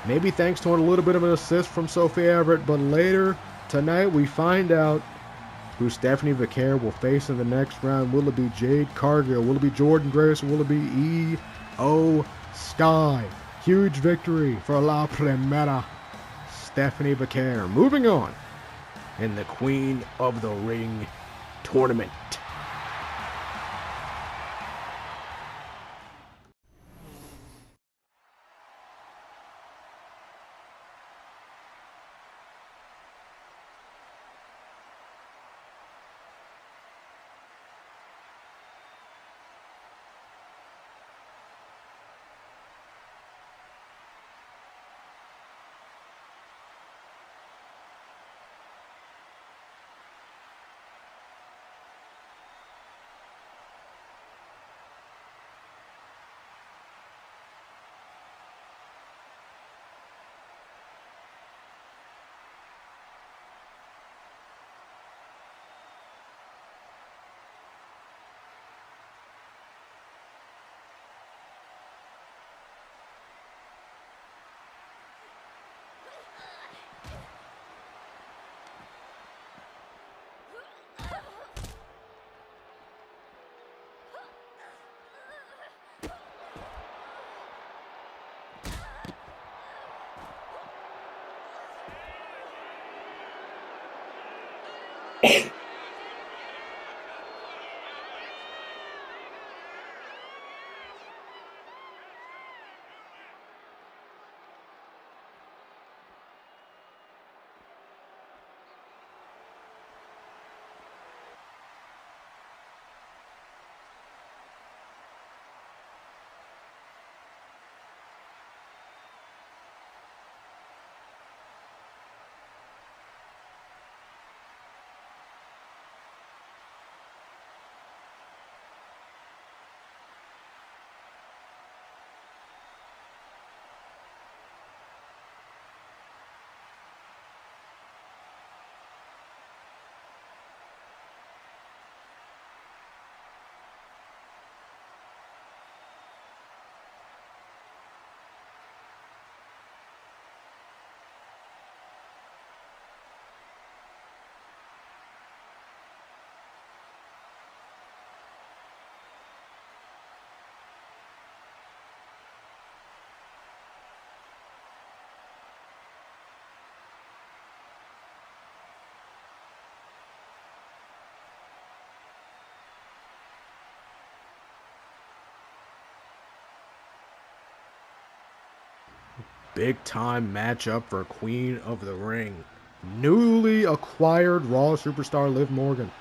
Maybe thanks to a little bit of an assist from Sophie Everett, but later tonight we find out who Stephanie Vaquer will face in the next round. Will it be Jade Cargill? Will it be Jordynne Grace? Or will it be E.O. Sky? Huge victory for La Primera, Stephanie Vaquer. Moving on in the Queen of the Ring tournament. Big time matchup for Queen of the Ring. Newly acquired Raw superstar Liv Morgan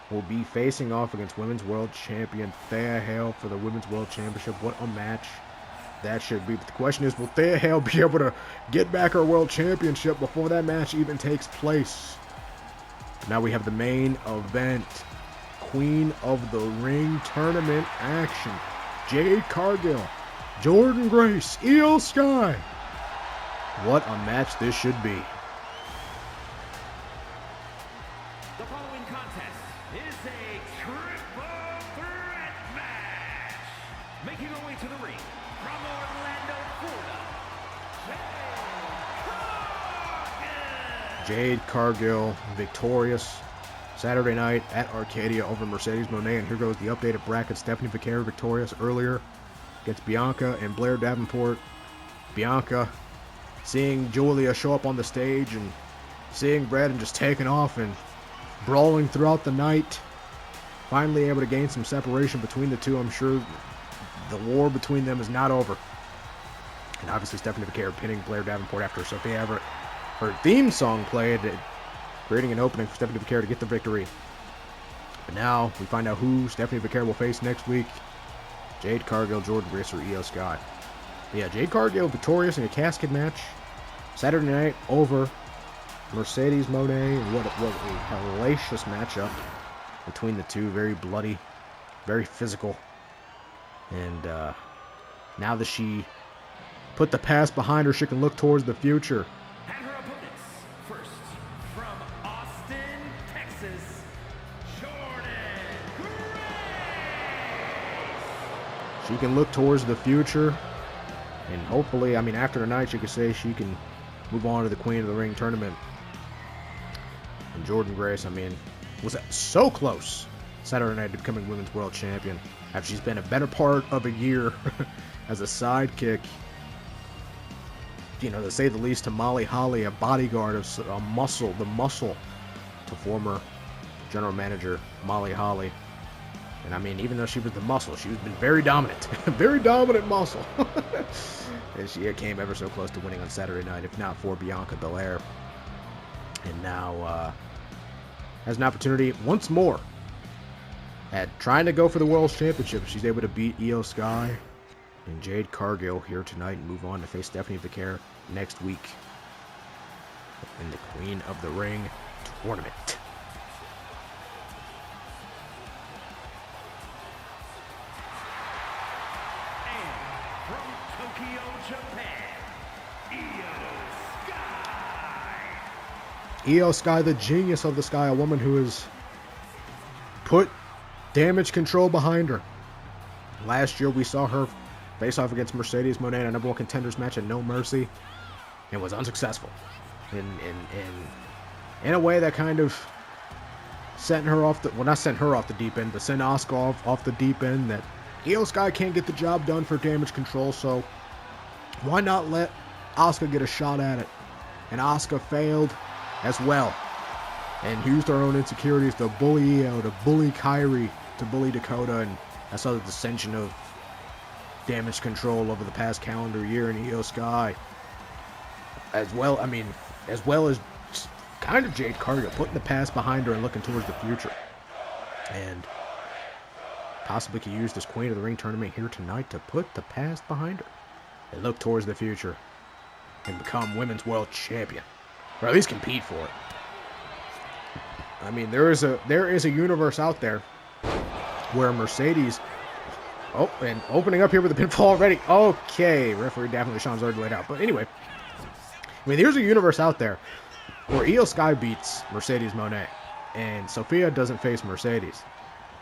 will be facing off against Women's World Champion Thea Hale for the Women's World Championship. What a match that should be. But the question is, will Thea Hale be able to get back her World Championship before that match even takes place? Now we have the main event. Queen of the Ring tournament action. Jade Cargill, Jordynne Grace, E.O. Sky. What a match this should be. The following contest is a triple threat match. Making her way to the ring from Jade Cargill victorious Saturday night at Arcadia over Mercedes Moné. And here goes the updated bracket. Stephanie Vaquer victorious earlier against Bianca and Blair Davenport. Bianca seeing Julia show up on the stage and seeing Brad and just taking off and brawling throughout the night. Finally able to gain some separation between the two. I'm sure the war between them is not over. And obviously Stephanie Vaquer pinning Blair Davenport after Sophia Everett, her theme song played, creating an opening for Stephanie Vaquer to get the victory. But now we find out who Stephanie Vaquer will face next week. Jade Cargill, Jordynne Grace, or Io Sky. But yeah, Jade Cargill victorious in a casket match Saturday night over Mercedes Moné. What a hellacious matchup between the two. Very bloody, very physical. And now that she put the past behind her, she can look towards the future. And her opponents, first from Austin, Texas, Jordynne Grace. She can look towards the future, and hopefully, I mean, after tonight, she could say she can move on to the Queen of the Ring tournament. And Jordynne Grace, I mean, was so close Saturday night to becoming Women's World Champion after she's been a better part of a year as a sidekick, you know, to say the least, to Molly Holly, a bodyguard, of a muscle, the muscle to former general manager Molly Holly. And I mean, even though she was the muscle, she's been very dominant, very dominant muscle. And she came ever so close to winning on Saturday night, if not for Bianca Belair. And now has an opportunity once more at trying to go for the World Championship. She's able to beat Io Sky and Jade Cargill here tonight and move on to face Stephanie Vaquer next week in the Queen of the Ring tournament. And from Tokyo, Japan, Io Sky, the genius of the Sky, a woman who has put Damage Control behind her. Last year we saw her face off against Mercedes Moné in a #1 contenders match at No Mercy and was unsuccessful. In a way that kind of sent her off the, well, not sent her off the deep end, but sent Asuka off the deep end, that Io Sky can't get the job done for Damage Control, so why not let Asuka get a shot at it? And Asuka failed as well and used her own insecurities to bully Io, to bully Kyrie, to bully Dakota, and I saw the dissension of Damage Control over the past calendar year in Io Sky. As well, I mean, as well as kind of Jade Cargill, putting the past behind her and looking towards the future. And possibly could use this Queen of the Ring tournament here tonight to put the past behind her and look towards the future and become Women's World Champion. Or at least compete for it. I mean, there is a universe out there where Mercedes, oh, and opening up here with a pinfall already. Okay, referee definitely Sean's already laid out. But anyway, I mean, there's a universe out there where Io Sky beats Mercedes Moné, and Sophia doesn't face Mercedes.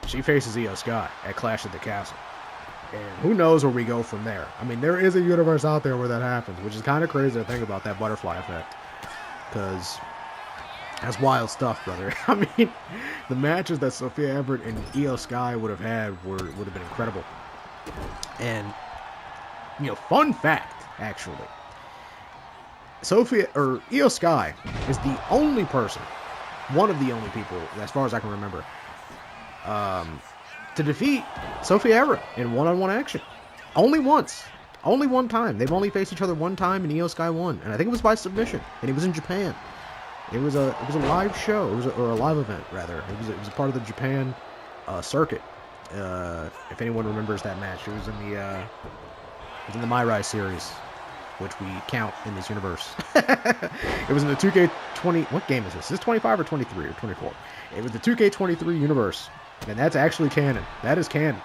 She faces Io Sky at Clash at the Castle. And who knows where we go from there. I mean, there is a universe out there where that happens, which is kind of crazy to think about, that butterfly effect. Because that's wild stuff, brother. I mean, the matches that Sophia Everett and Io Sky would have had would have been incredible. And, you know, fun fact, actually, Io Sky is the only person, one of the only people, as far as I can remember, to defeat Sophia Everett in one-on-one action. Only once. Only one time. They've only faced each other one time, and Io Sky won. And I think it was by submission. And it was in Japan. It was a live show. Or a live event, rather. It was a part of the Japan circuit. If anyone remembers that match, it was in the My Rise series, which we count in this universe. It was in the 2K20. What game is this? Is this 25 or 23 or 24? It was the 2K23 universe, and that's actually canon. That is canon.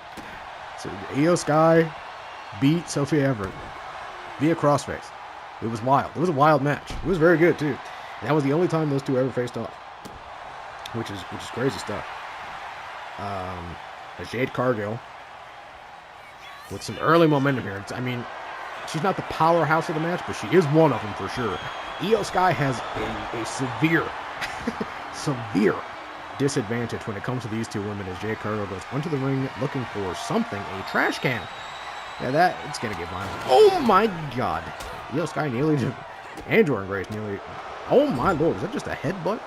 So Io Sky beat Sophia Everett via crossface. It was wild. It was a wild match. It was very good too. And that was the only time those two ever faced off, which is crazy stuff. Jade Cargill with some early momentum here. I mean, She's not the powerhouse of the match, but she is one of them for sure. Io Sky has a severe, severe disadvantage when it comes to these two women as Jade Cargill goes onto the ring looking for something, a trash can. Yeah, it's going to get violent. Oh my god. Io Sky nearly, and Jordynne Grace nearly, oh my lord, is that just a headbutt?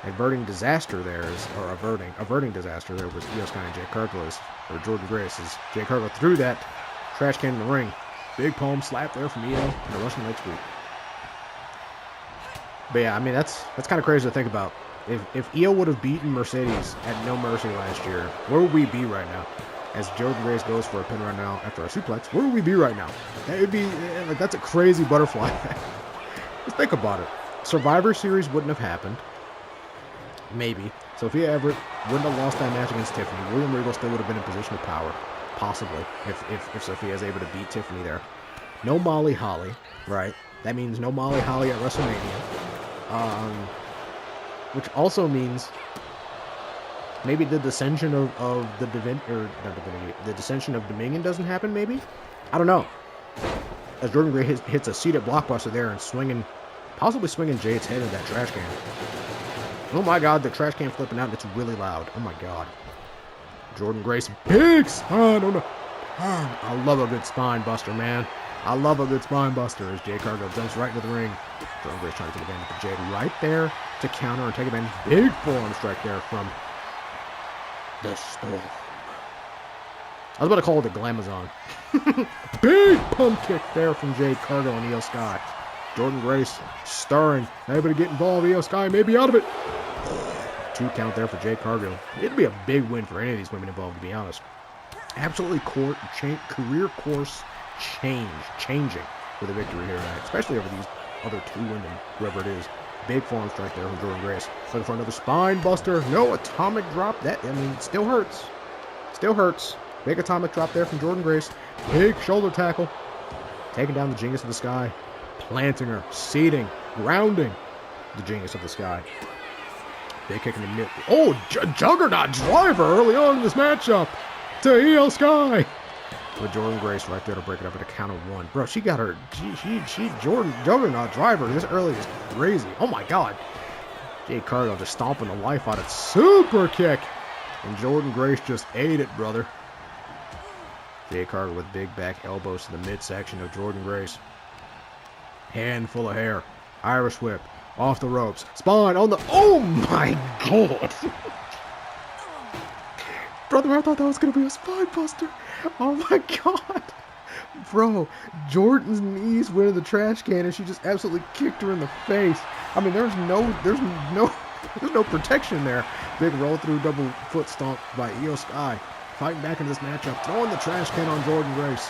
Averting disaster there is, or averting disaster there was Io Sky and Jade Cargill, or Jordynne Grace, as Jade Cargill threw that trash can in the ring. Big palm slap there from Io and a Russian leg sweep. But yeah, I mean, that's kind of crazy to think about. If Io would have beaten Mercedes at No Mercy last year, where would we be right now? As Jordynne Grace goes for a pin right now after a suplex, where would we be right now? That would be, like, that's a crazy butterfly. Just think about it. Survivor Series wouldn't have happened. Maybe. Sophia Everett wouldn't have lost that match against Tiffany. William Regal still would have been in position of power. Possibly. If Sophia is able to beat Tiffany there. No Molly Holly. Right. That means no Molly Holly at WrestleMania. Which also means maybe the dissension of the the dissension of Dominion doesn't happen, maybe? I don't know. As Jordynne Grace hits a seated blockbuster there and possibly swinging Jade's head in that trash can. Oh my god, the trash can flipping out and it's really loud. Oh my god. Jordynne Grace, big spine on the... I love a good spine buster, man. I love a good spine buster as Jade Cargill jumps right into the ring. Jordynne Grace trying to take advantage of Jade right there to counter and take advantage. Big forearm strike there from the Storm. I was about to call it the Glamazon. Big pump kick there from Jade Cargill and Io Sky. Jordynne Grace stirring. Everybody get involved. Io Sky may be out of it. 2 count there for Jade Cargill. It'd be a big win for any of these women involved, to be honest. Absolutely career course changing with a victory here tonight, especially over these other 2 women, whoever it is. Big forearm strike there from Jordynne Grace. Looking for another spine buster. No atomic drop. That, I mean, still hurts. Still hurts. Big atomic drop there from Jordynne Grace. Big shoulder tackle. Taking down the Genius of the Sky. Planting her. Seating. Grounding the Genius of the Sky. Big kick in the mid. Oh, Juggernaut driver early on in this matchup to Io Sky. With Jordynne Grace right there to break it up at a count of 1. Bro, she got her. Juggernaut driver this early is crazy. Oh my god. Jade Cargill just stomping the life out of it. Super kick. And Jordynne Grace just ate it, brother. Jade Cargill with big back elbows to the midsection of Jordynne Grace. Handful of hair. Irish whip. Off the ropes. Spine on the... Oh my god. Brother, I thought that was going to be a spine buster. Oh my god. Bro, Jordynne's knees went in the trash can and she just absolutely kicked her in the face. I mean, there's no protection there. Big roll through double foot stomp by Io Sky. Fighting back in this matchup. Throwing the trash can on Jordynne Grace.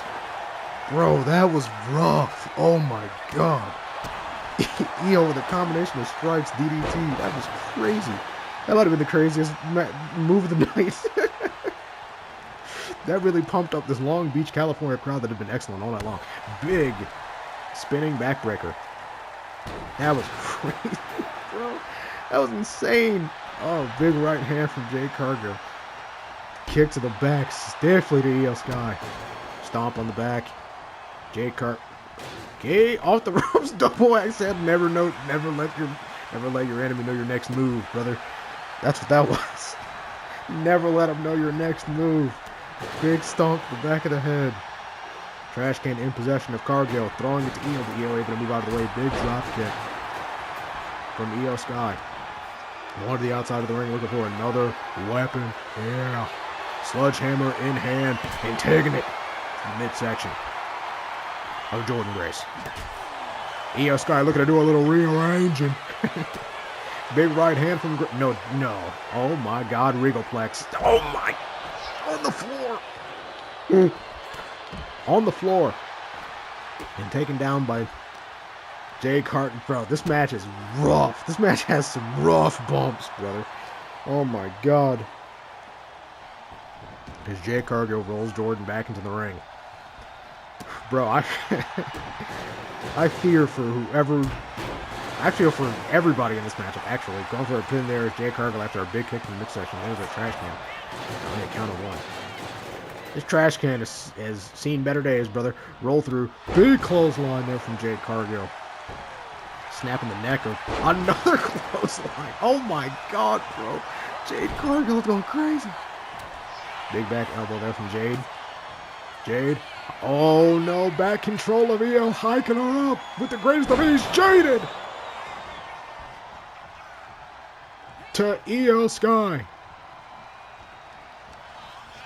Bro, that was rough. Oh my god. Io with a combination of strikes, DDT. That was crazy. That might have been the craziest move of the night. That really pumped up this Long Beach, California crowd that had been excellent all night long. Big spinning backbreaker. That was crazy, bro. That was insane. Oh, big right hand from Jade Cargill. Kick to the back, stiffly to Io Sky. Stomp on the back. Jade Cargill. Okay, off the ropes, double axe head. Never let your enemy know your next move, brother. That's what that was. Never let them know your next move. Big stomp to the back of the head. Trash can in possession of Cargill, throwing it to Io, but Io able to move out of the way. Big drop kick from Io Sky. One to the outside of the ring, looking for another weapon. Yeah. Sledgehammer in hand, and taking it to the midsection of Jordynne Grace. Io Sky looking to do a little rearranging. Big right hand from... No. Oh my god, Regalplex. Oh my... On the floor. On the floor. And taken down by Jade Cargill. Bro, this match is rough. This match has some rough bumps, brother. Oh my god. As Jade Cargill rolls Jordynne back into the ring. Bro, I fear for whoever... I feel for everybody in this matchup, actually. Going for a pin there is Jade Cargill after a big kick from the midsection. There's a trash can. Only a count of 1. This trash can has seen better days, brother. Roll through. Big clothesline there from Jade Cargill. Snapping the neck of another clothesline. Oh my god, bro. Jade Cargill's going crazy. Big back elbow there from Jade. Jade. Oh no, back control of Io, hiking her up with the greatest of ease. Jaded to Io Sky.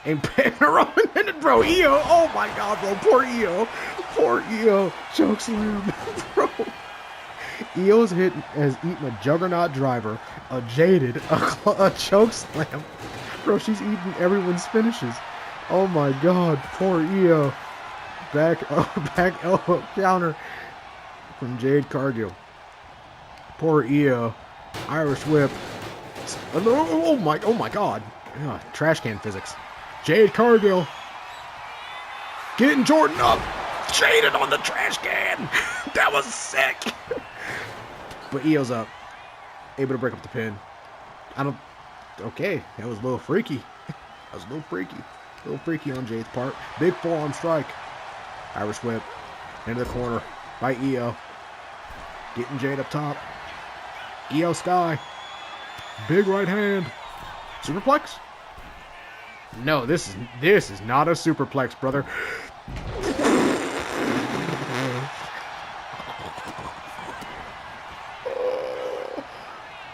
And pin her up in a minute, bro. Io, oh my god, bro. Poor Io. Poor Io. Choke slam, bro. Io's has eaten a Juggernaut driver, a Jaded, a choke slam. Bro, she's eating everyone's finishes. Oh my god, poor Io. Back elbow counter from Jade Cargill. Poor Io. Irish whip. Oh my god. Ugh, trash can physics. Jade Cargill. Getting Jordynne up. Jaded on the trash can. That was sick. But Io's up. Able to break up the pin. Okay, that was a little freaky. That was a little freaky. A little freaky on Jade's part. Big forearm strike. Irish whip. Into the corner by Io. Getting Jade up top. Io Sky. Big right hand. Superplex? No, this is not a superplex, brother.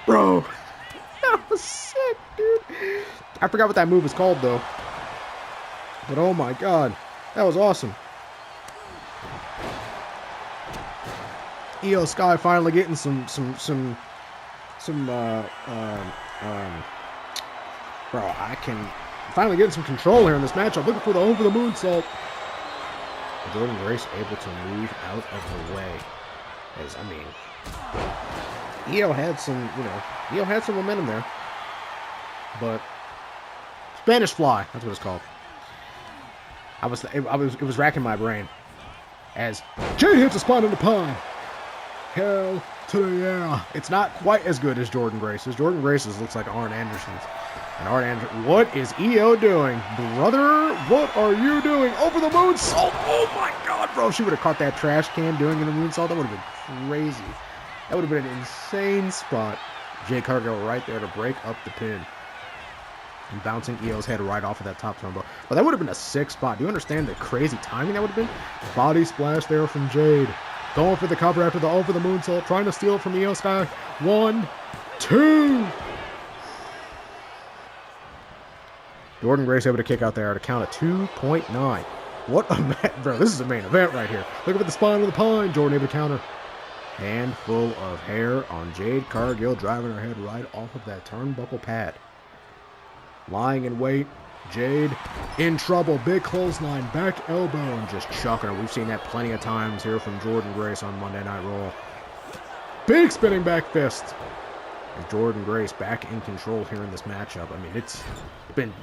Bro, that was sick, dude. I forgot what that move was called, though. But oh my god, that was awesome. Io Sky finally getting bro, I can finally getting some control here in this matchup. Looking for the over the moonsault. Jordynne Grace able to move out of the way. As I mean, Io had some, Io had some momentum there. But Spanish Fly, that's what it's called. It was racking my brain. As Jade hits a spot in the pine. Hell to the yeah. It's not quite as good as Jordynne Grace's. Jordynne Grace's looks like Arn Anderson's. And Arn Anderson, what is Io doing? Brother, what are you doing? Over the moonsault. Oh my god, bro. If she would have caught that trash can doing a moonsault, that would have been crazy. That would have been an insane spot. Jade Cargill right there to break up the pin. And bouncing Io's head right off of that top turnbuckle. But that would have been a sick spot. Do you understand the crazy timing that would have been? Body splash there from Jade. Going for the cover after the over the moonsault. Trying to steal it from Io Sky. 1, 2. Jordynne Grace able to kick out there at a count of 2.9. What a match, bro. This is a main event right here. Look at the spine of the pine. Jordynne able to counter. Handful of hair on Jade Cargill, driving her head right off of that turnbuckle pad. Lying in wait. Jade in trouble. Big clothesline. Back elbow and just chucking her. We've seen that plenty of times here from Jordynne Grace on Monday Night Raw. Big spinning back fist. And Jordynne Grace back in control here in this matchup. I mean, it's been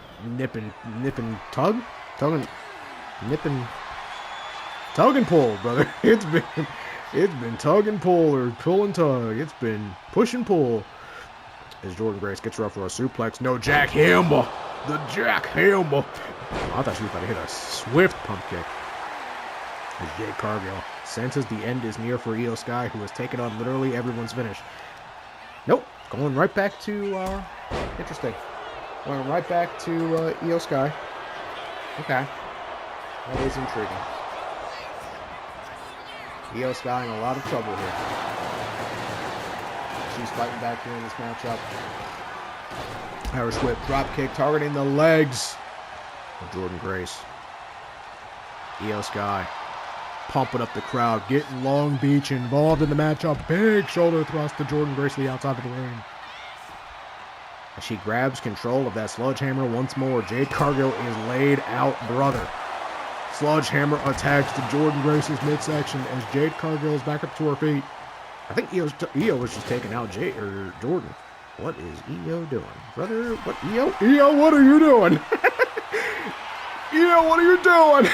tug and pull, brother. It's been tug and pull, or pull and tug. It's been push and pull. As Jordynne Grace gets her up for a suplex. No, jackhammer. The jackhammer. I thought she was about to hit a swift pump kick. As Jade Cargill senses the end is near for Io Sky, who has taken on literally everyone's finish. Nope. Going right back to, interesting. Going right back to Io Sky. Okay. That is intriguing. Io Sky in a lot of trouble here. She's fighting back here in this matchup. Irish whip, drop kick, targeting the legs of Jordynne Grace. Io Sky pumping up the crowd, getting Long Beach involved in the matchup. Big shoulder thrust to Jordynne Grace to the outside of the ring. As she grabs control of that sledgehammer once more, Jade Cargill is laid out, brother. Sledgehammer attacks to Jordynne Grace's midsection as Jade Cargill is back up to her feet. I think Io was just taking out Jordynne. What is Io doing? Brother, what, Io? Io, what are you doing? Io, what are you doing?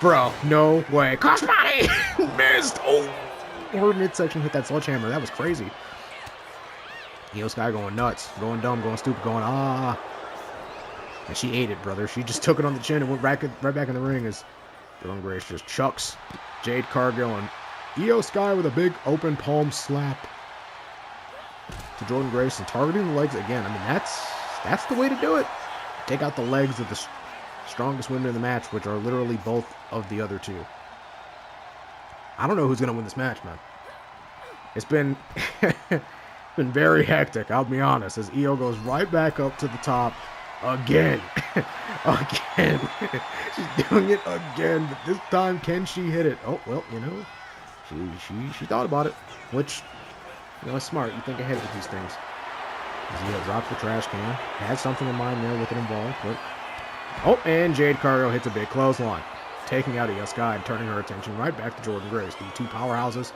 Bro, no way. Crossbody! Missed! Oh! Her midsection hit that sledgehammer. That was crazy. Io Sky going nuts. Going dumb, going stupid, going And she ate it, brother. She just took it on the chin and went right back in the ring as Jordynne Grace just chucks Jade Cargill and Io Sky with a big open palm slap to Jordynne Grace and targeting the legs again. I mean, that's the way to do it. Take out the legs of the strongest women in the match, which are literally both of the other two. I don't know who's going to win this match, man. It's been been very hectic, I'll be honest, as Io goes right back up to the top again. Again. She's doing it again, but this time, can she hit it? Oh, well, you know, she thought about it, which, you know, is smart. You think ahead with these things. As Io drops the trash can. Had something in mind there with it involved, but... Oh, and Jade Cargill hits a big clothesline, taking out Io Sky and turning her attention right back to Jordynne Grace. The two powerhouses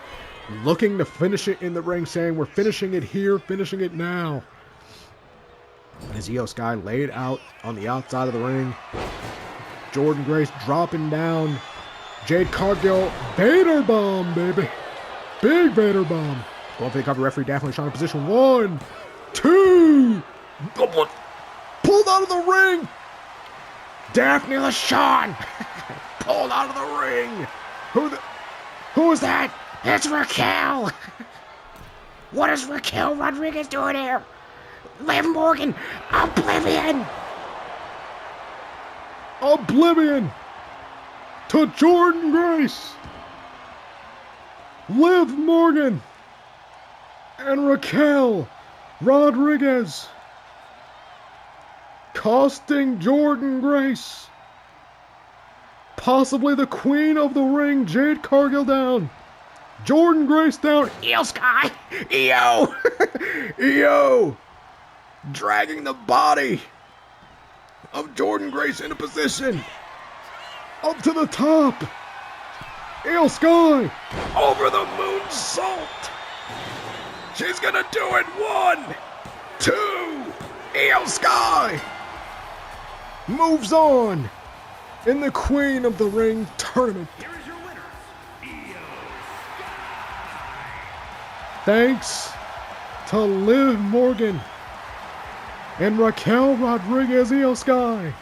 looking to finish it in the ring, saying, we're finishing it here, finishing it now. As Io Sky laid out on the outside of the ring, Jordynne Grace dropping down. Jade Cargill, Vader bomb, baby. Big Vader bomb. Going for the cover, referee Daphne shot in position. 1, 2. Pulled out of the ring. Daphne LaShawn pulled out of the ring. Who is that? It's Raquel. What is Raquel Rodriguez doing here? Liv Morgan, Oblivion. Oblivion to Jordynne Grace. Liv Morgan and Raquel Rodriguez, costing Jordynne Grace, possibly the queen of the ring, Jade Cargill down. Jordynne Grace down. Io Sky. Io. Io. Dragging the body of Jordynne Grace into position. Up to the top. Io Sky. Over the moonsault. She's gonna do it. 1, 2. Io Sky moves on in the Queen of the Ring tournament. Here is your winner, Io Sky. Thanks to Liv Morgan and Raquel Rodriguez. Io Sky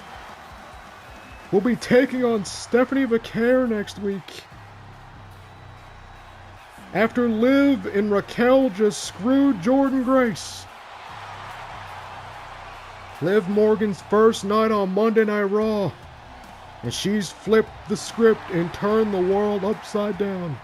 will be taking on Stephanie Vaquer next week, after Liv and Raquel just screwed Jordynne Grace. Liv Morgan's first night on Monday Night Raw, and she's flipped the script and turned the world upside down.